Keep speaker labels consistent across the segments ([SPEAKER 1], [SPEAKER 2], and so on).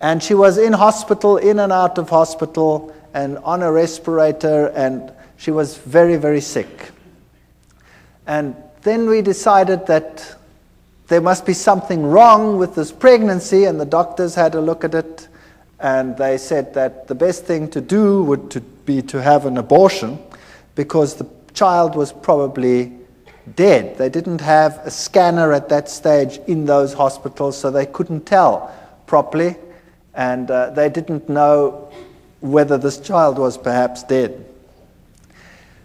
[SPEAKER 1] And she was in hospital, in and out of hospital, and on a respirator, and she was very, very sick. And then we decided that there must be something wrong with this pregnancy, and the doctors had a look at it, and they said that the best thing to do would be to have an abortion, because the child was probably dead. They didn't have a scanner at that stage in those hospitals, so they couldn't tell properly, and they didn't know whether this child was perhaps dead.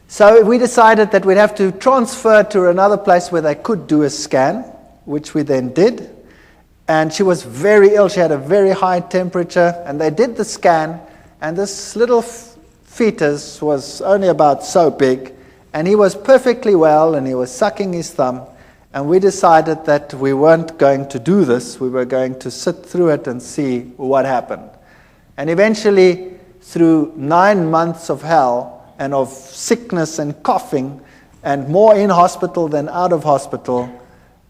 [SPEAKER 1] So we decided that we'd have to transfer to another place where they could do a scan, which we then did. And she was very ill. She had a very high temperature. And they did the scan, and this little fetus was only about so big. And he was perfectly well, and he was sucking his thumb. And we decided that we weren't going to do this. We were going to sit through it and see what happened. And eventually, through 9 months of hell, and of sickness and coughing, and more in hospital than out of hospital,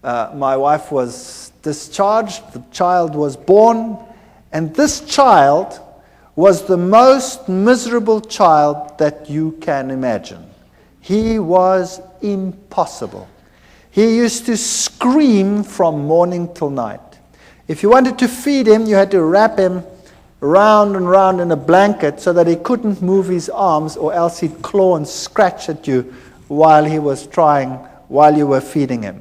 [SPEAKER 1] my wife was discharged, the child was born, and this child was the most miserable child that you can imagine. He was impossible. He used to scream from morning till night. If you wanted to feed him, you had to wrap him round and round in a blanket so that he couldn't move his arms, or else he'd claw and scratch at you while you were feeding him.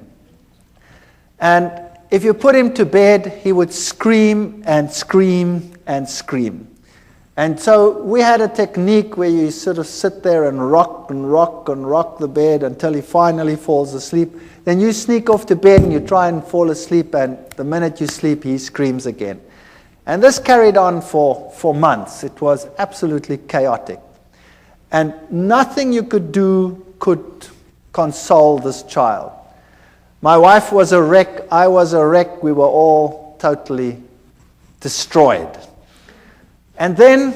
[SPEAKER 1] And if you put him to bed, he would scream and scream and scream. And so we had a technique where you sort of sit there and rock and rock and rock the bed until he finally falls asleep. Then you sneak off to bed and you try and fall asleep, and the minute you sleep, he screams again. And this carried on for months. It was absolutely chaotic. And nothing you could do could console this child. My wife was a wreck. I was a wreck. We were all totally destroyed. And then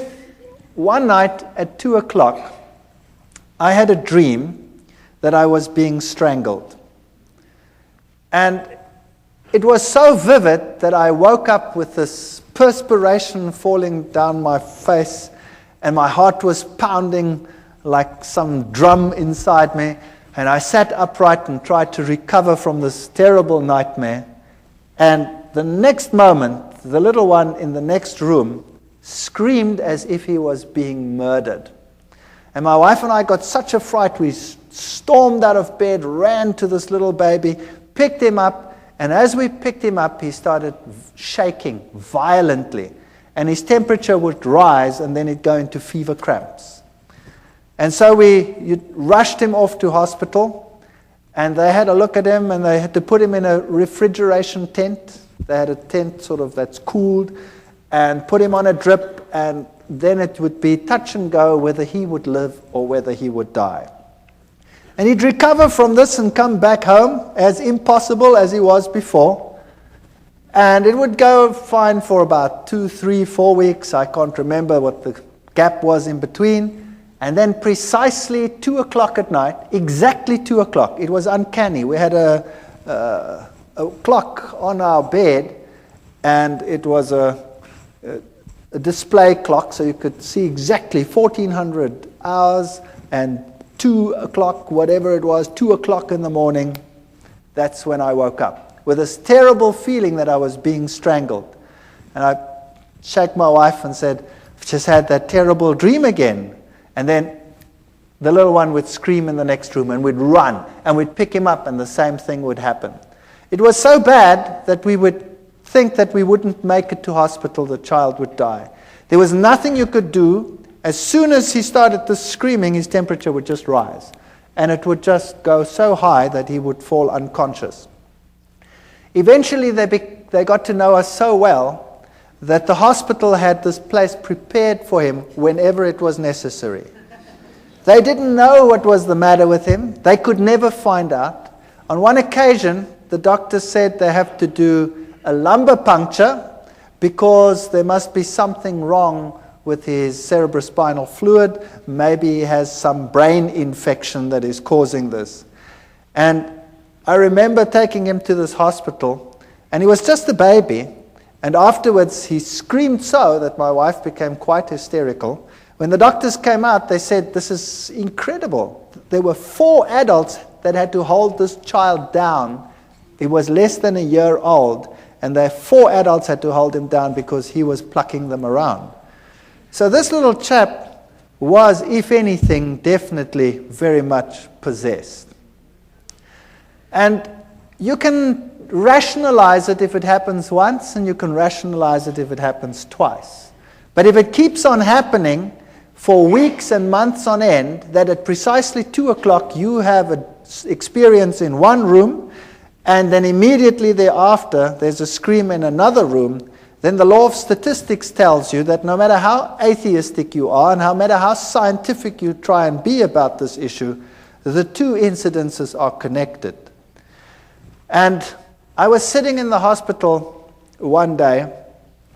[SPEAKER 1] one night at 2 o'clock, I had a dream that I was being strangled. And it was so vivid that I woke up with this perspiration falling down my face, and my heart was pounding like some drum inside me, and I sat upright and tried to recover from this terrible nightmare. And the next moment, the little one in the next room screamed as if he was being murdered. And my wife and I got such a fright, we stormed out of bed, ran to this little baby, picked him up, and as we picked him up, he started shaking violently. And his temperature would rise, and then he'd go into fever cramps. And so we rushed him off to hospital, and they had a look at him, and they had to put him in a refrigeration tent. They had a tent sort of that's cooled, and put him on a drip, and then it would be touch and go whether he would live or whether he would die. And he'd recover from this and come back home as impossible as he was before. And it would go fine for about 2, 3, 4 weeks. I can't remember what the gap was in between. And then precisely 2 o'clock at night, exactly 2 o'clock, it was uncanny. We had a clock on our bed, and it was a display clock, so you could see exactly 1400 hours, and 2 o'clock, whatever it was, 2 o'clock in the morning, that's when I woke up, with this terrible feeling that I was being strangled. And I shook my wife and said, I've just had that terrible dream again. And then the little one would scream in the next room, and we'd run, and we'd pick him up, and the same thing would happen. It was so bad that we would think that we wouldn't make it to hospital, the child would die. There was nothing you could do. As soon as he started this screaming, his temperature would just rise. And it would just go so high that he would fall unconscious. Eventually, they got to know us so well that the hospital had this place prepared for him whenever it was necessary. They didn't know what was the matter with him. They could never find out. On one occasion, the doctor said they have to do a lumbar puncture because there must be something wrong with his cerebrospinal fluid. Maybe he has some brain infection that is causing this. And I remember taking him to this hospital, and he was just a baby, And afterwards, he screamed so that my wife became quite hysterical. When the doctors came out, they said, this is incredible. There were 4 adults that had to hold this child down. He was less than a year old, and 4 adults had to hold him down because he was plucking them around. So this little chap was, if anything, definitely very much possessed. And you can rationalize it if it happens once, and you can rationalize it if it happens twice. But if it keeps on happening for weeks and months on end, that at precisely 2 o'clock you have an experience in one room, and then immediately thereafter there's a scream in another room, then the law of statistics tells you that no matter how atheistic you are and no matter how scientific you try and be about this issue, the 2 incidences are connected. And I was sitting in the hospital one day.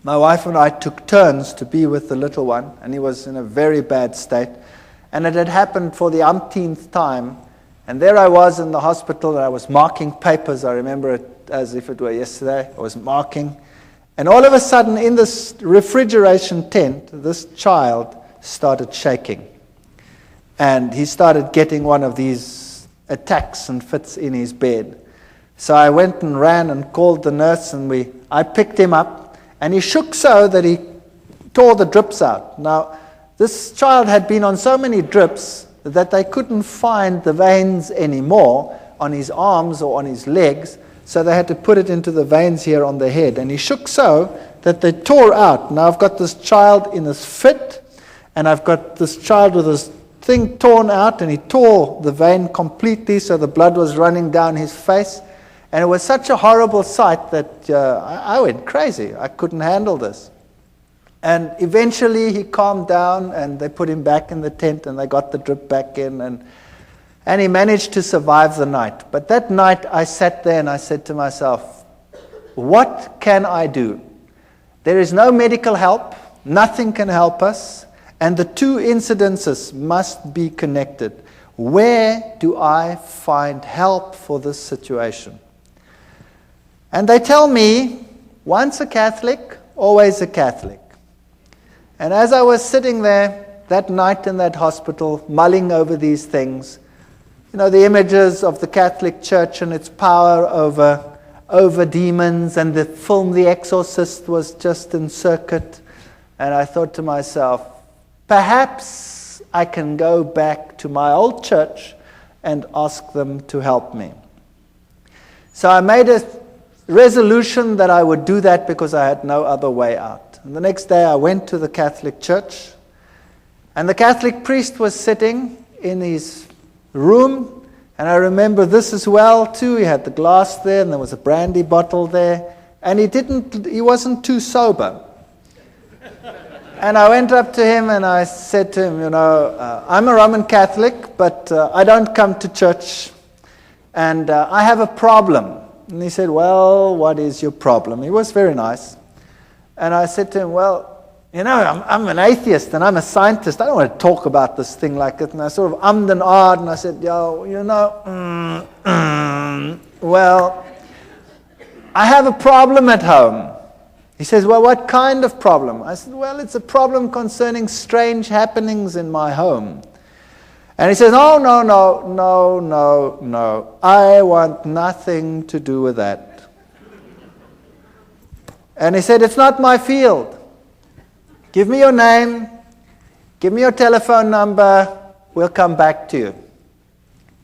[SPEAKER 1] My wife and I took turns to be with the little one, and he was in a very bad state. And it had happened for the umpteenth time. And there I was in the hospital, and I was marking papers. I remember it as if it were yesterday. I was marking. And all of a sudden, in this refrigeration tent, this child started shaking. And he started getting one of these attacks and fits in his bed. So I went and ran and called the nurse, and I picked him up, and he shook so that he tore the drips out. Now, this child had been on so many drips that they couldn't find the veins anymore on his arms or on his legs, so they had to put it into the veins here on the head. And he shook so that they tore out. Now I've got this child in this fit, and I've got this child with this thing torn out, and he tore the vein completely, so the blood was running down his face. And it was such a horrible sight that I went crazy. I couldn't handle this. And eventually he calmed down, and they put him back in the tent, and they got the drip back in, and he managed to survive the night. But that night I sat there and I said to myself, what can I do? There is no medical help. Nothing can help us. And the 2 incidences must be connected. Where do I find help for this situation? And they tell me, once a Catholic, always a Catholic. And as I was sitting there that night in that hospital, mulling over these things, the images of the Catholic Church and its power over demons, and the film The Exorcist was just in circuit. And I thought to myself, perhaps I can go back to my old church and ask them to help me. So I made a resolution that I would do that because I had no other way out. And the next day I went to the Catholic Church, and the Catholic priest was sitting in his room, and I remember this as well too. He had the glass there, and there was a brandy bottle there, and he wasn't too sober. And I went up to him and I said to him, I'm a Roman Catholic, but I don't come to church, and I have a problem. And he said, well, what is your problem? He was very nice. And I said to him, well, I'm an atheist and I'm a scientist. I don't want to talk about this thing like it. And I sort of ummed and ahed, and I said, well, I have a problem at home. He says, well, what kind of problem? I said, well, it's a problem concerning strange happenings in my home. And he says, oh, no, I want nothing to do with that. And he said, it's not my field. Give me your name, give me your telephone number, we'll come back to you.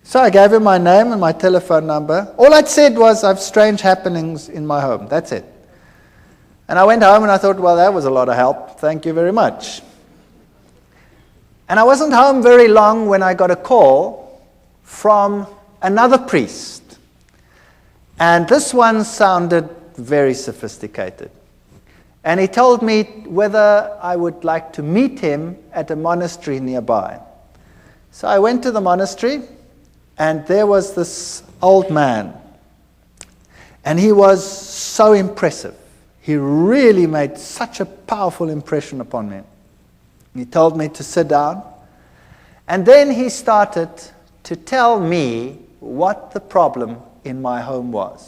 [SPEAKER 1] So I gave him my name and my telephone number. All I'd said was, I have strange happenings in my home. That's it. And I went home and I thought, well, that was a lot of help. Thank you very much. And I wasn't home very long when I got a call from another priest. And this one sounded very sophisticated. And he told me whether I would like to meet him at a monastery nearby. So I went to the monastery, and there was this old man. And he was so impressive. He really made such a powerful impression upon me. He told me to sit down, and then he started to tell me what the problem in my home was.